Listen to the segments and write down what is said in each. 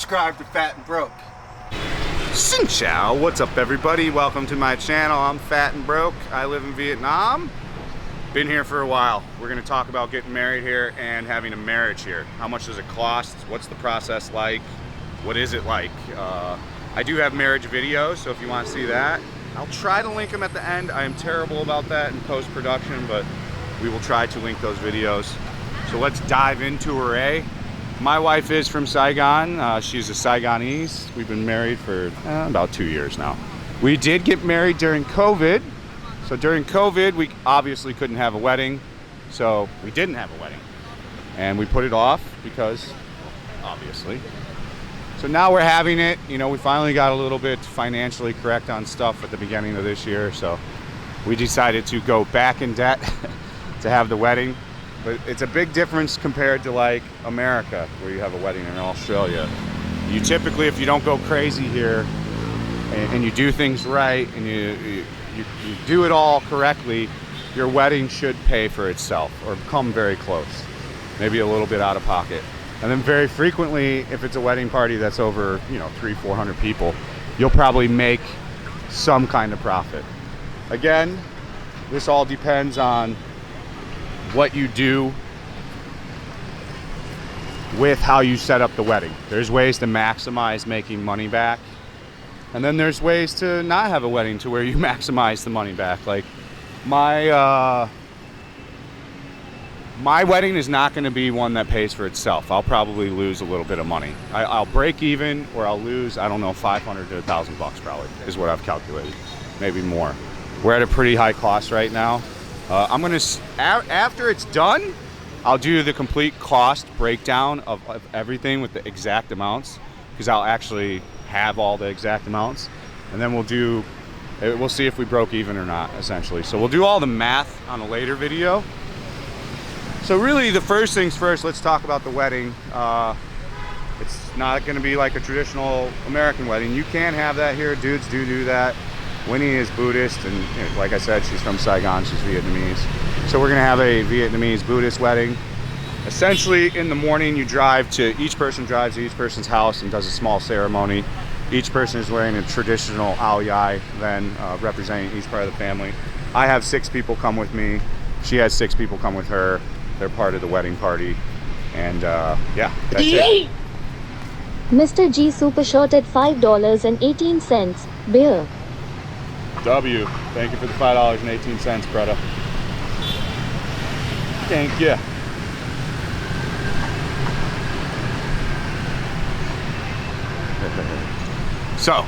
subscribe to Fat and Broke. Xin chào, what's up everybody? Welcome to my channel. I'm Fat and Broke. I live in Vietnam. Been here for a while. We're gonna talk about getting married here and having a marriage here. How much does it cost? What's the process like? What is it like? I do have marriage videos, so if you want to see that, I'll try to link them at the end. I am terrible about that in post-production, but we will try to link those videos. So let's dive into her, eh? My wife is from Saigon. She's a Saigonese. We've been married for about 2 years now. We did get married during COVID. So during COVID, we obviously couldn't have a wedding. So we didn't have a wedding. And we put it off because, obviously. So now we're having it. You know, we finally got a little bit financially correct on stuff at the beginning of this year. So we decided to go back in debt to have the wedding. But it's a big difference compared to like America, where you have a wedding in Australia. You typically, if you don't go crazy here and you do things right and you do it all correctly, your wedding should pay for itself or come very close, maybe a little bit out of pocket. And then very frequently, if it's a wedding party that's over, 300-400 people, you'll probably make some kind of profit. Again, this all depends on what you do with how you set up the wedding. There's ways to maximize making money back, and then there's ways to not have a wedding to where you maximize the money back. Like my wedding is not going to be one that pays for itself. I'll probably lose a little bit of money. I'll break even, or I'll lose, I don't know, 500 to 1,000 bucks probably is what I've calculated, maybe more. We're at a pretty high cost right now. I'm gonna, after it's done, I'll do the complete cost breakdown of everything with the exact amounts, because I'll actually have all the exact amounts, and then we'll see if we broke even or not, essentially. So we'll do all the math on a later video. So really, the first things first, let's talk about the wedding. It's not gonna be like a traditional American wedding. You can have that here, dudes do that. Winnie is Buddhist, and like I said, she's from Saigon, she's Vietnamese. So we're gonna have a Vietnamese Buddhist wedding. Essentially, in the morning, each person drives to each person's house and does a small ceremony. Each person is wearing a traditional ao dai, then representing each part of the family. I have 6 people come with me. She has 6 people come with her. They're part of the wedding party. And yeah, that's it. Mr. G super short at $5.18. Beer. W, thank you for the $5.18, brother. Thank you. So,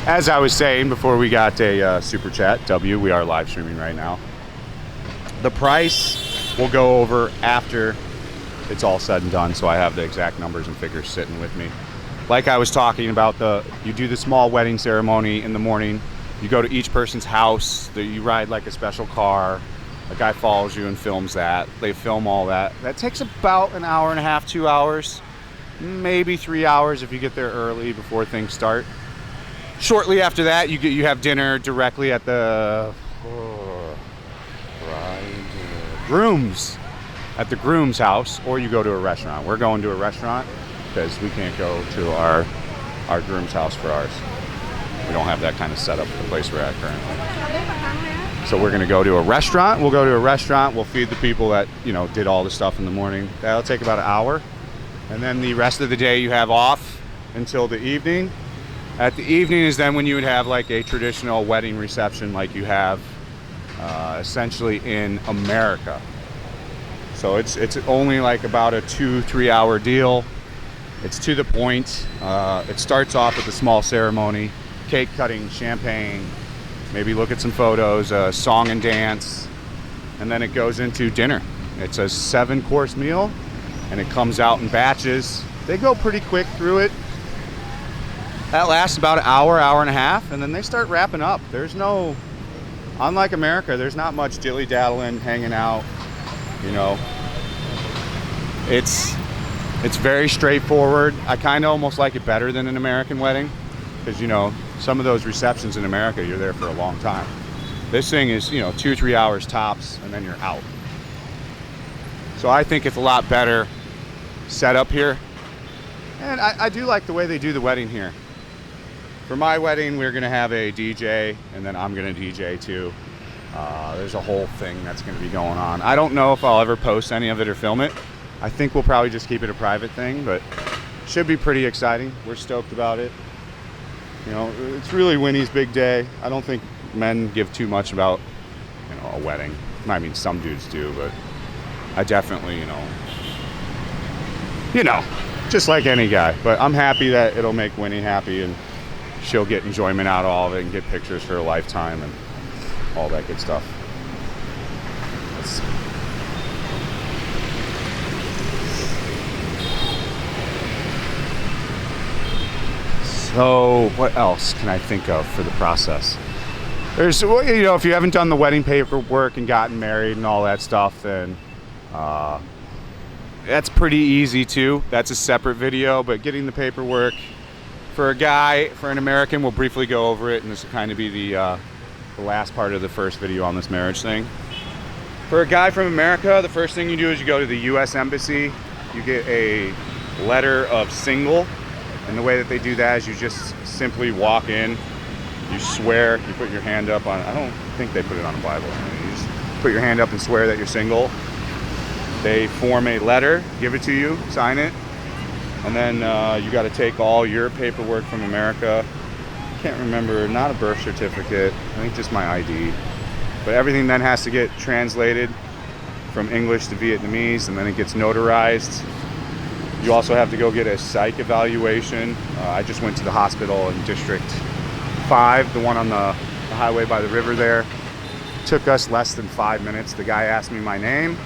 as I was saying before we got a super chat, W, we are live streaming right now. The price we'll go over after it's all said and done, so I have the exact numbers and figures sitting with me. Like I was talking about, you do the small wedding ceremony in the morning. You go to each person's house, you ride like a special car. A guy follows you and films that. They film all that. That takes about an hour and a half, 2 hours, maybe 3 hours if you get there early before things start. Shortly after that, you have dinner directly at the groom's house, or you go to a restaurant. We're going to a restaurant because we can't go to our groom's house for ours. We don't have that kind of setup at the place we're at currently. So we're gonna go to a restaurant. We'll go to a restaurant. We'll feed the people that, did all the stuff in the morning. That'll take about an hour. And then the rest of the day you have off until the evening. At the evening is then when you would have like a traditional wedding reception like you have essentially in America. So it's only like about a 2-3 hour deal. It's to the point. It starts off with a small ceremony. Cake cutting, champagne, maybe look at some photos, song and dance, and then it goes into dinner. It's a 7-course meal, and it comes out in batches. They go pretty quick through it. That lasts about an hour and a half, and then they start wrapping up. Unlike America, there's not much dilly-daddling, hanging out, It's very straightforward. I kind of almost like it better than an American wedding, because some of those receptions in America, you're there for a long time. This thing is 2-3 hours tops, and then you're out. So I think it's a lot better set up here. And I do like the way they do the wedding here. For my wedding, we're gonna have a DJ, and then I'm gonna DJ too. There's a whole thing that's gonna be going on. I don't know if I'll ever post any of it or film it. I think we'll probably just keep it a private thing, but should be pretty exciting. We're stoked about it. You know, it's really Winnie's big day. I don't think men give too much about, you know, a wedding. I mean, some dudes do, but I definitely, you know, just like any guy. But I'm happy that it'll make Winnie happy, and she'll get enjoyment out of all of it and get pictures for a lifetime and all that good stuff. Let's see. So what else can I think of for the process? There's, well, you know, if you haven't done the wedding paperwork and gotten married and all that stuff, then that's pretty easy too. That's a separate video, but getting the paperwork for a guy, for an American, we'll briefly go over it, and this will kind of be the last part of the first video on this marriage thing. For a guy from America, the first thing you do is you go to the U.S. Embassy. You get a letter of single. And the way that they do that is you just simply walk in, you swear, you put your hand up on, I don't think they put it on the Bible. You just put your hand up and swear that you're single. They form a letter, give it to you, sign it, and then you got to take all your paperwork from America. Can't remember, not a birth certificate, I think just my ID. But everything then has to get translated from English to Vietnamese, and then it gets notarized. You also have to go get a psych evaluation. I just went to the hospital in District 5, the one on the highway by the river there. Took us less than 5 minutes. The guy asked me my name.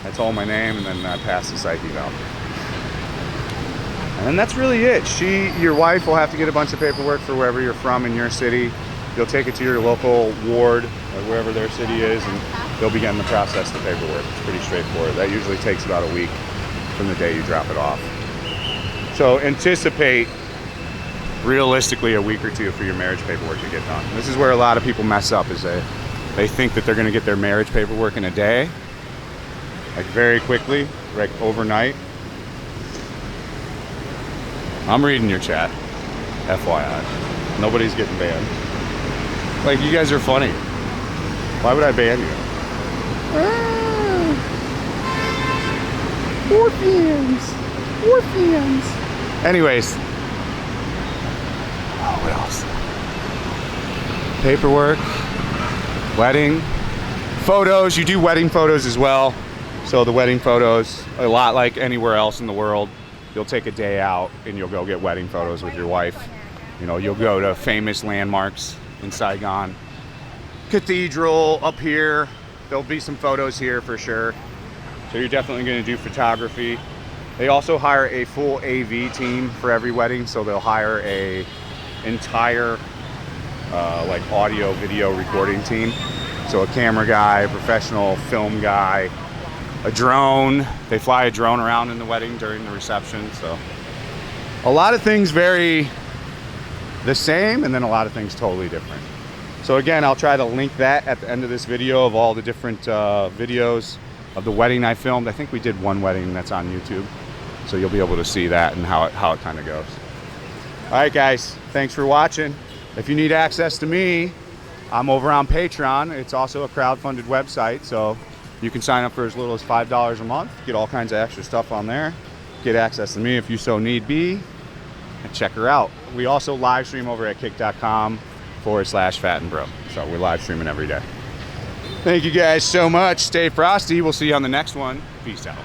I told my name, and then I passed the psych eval. And that's really it. Your wife will have to get a bunch of paperwork for wherever you're from in your city. You'll take it to your local ward, or wherever their city is, and they'll begin the process of the paperwork. It's pretty straightforward. That usually takes about a week from the day you drop it off. So anticipate realistically a week or two for your marriage paperwork to get done. This is where a lot of people mess up, is they think that they're going to get their marriage paperwork in a day, like very quickly, like overnight. I'm reading your chat, FYI. Nobody's getting banned. Like, you guys are funny. Why would I ban you? Orphans. Anyways. Oh, what else? Paperwork. Wedding. Photos. You do wedding photos as well. So the wedding photos, a lot like anywhere else in the world, you'll take a day out and you'll go get wedding photos with your wife. You know, you'll go to famous landmarks in Saigon. Cathedral up here. There'll be some photos here for sure. So you're definitely going to do photography. They also hire a full AV team for every wedding, so they'll hire a entire like audio video recording team. So a camera guy, a professional film guy, a drone. They fly a drone around in the wedding during the reception. So a lot of things vary the same, and then a lot of things totally different. So again, I'll try to link that at the end of this video of all the different videos of the wedding I filmed. I think we did one wedding that's on YouTube, so you'll be able to see that and how it kind of goes. All right, guys, thanks for watching. If you need access to me, I'm over on Patreon. It's also a crowdfunded website, so you can sign up for as little as $5 a month, get all kinds of extra stuff on there, get access to me if you so need be, and check her out. We also live stream over at kick.com/fatandbro. So we're live streaming every day. Thank you guys so much. Stay frosty. We'll see you on the next one. Peace out.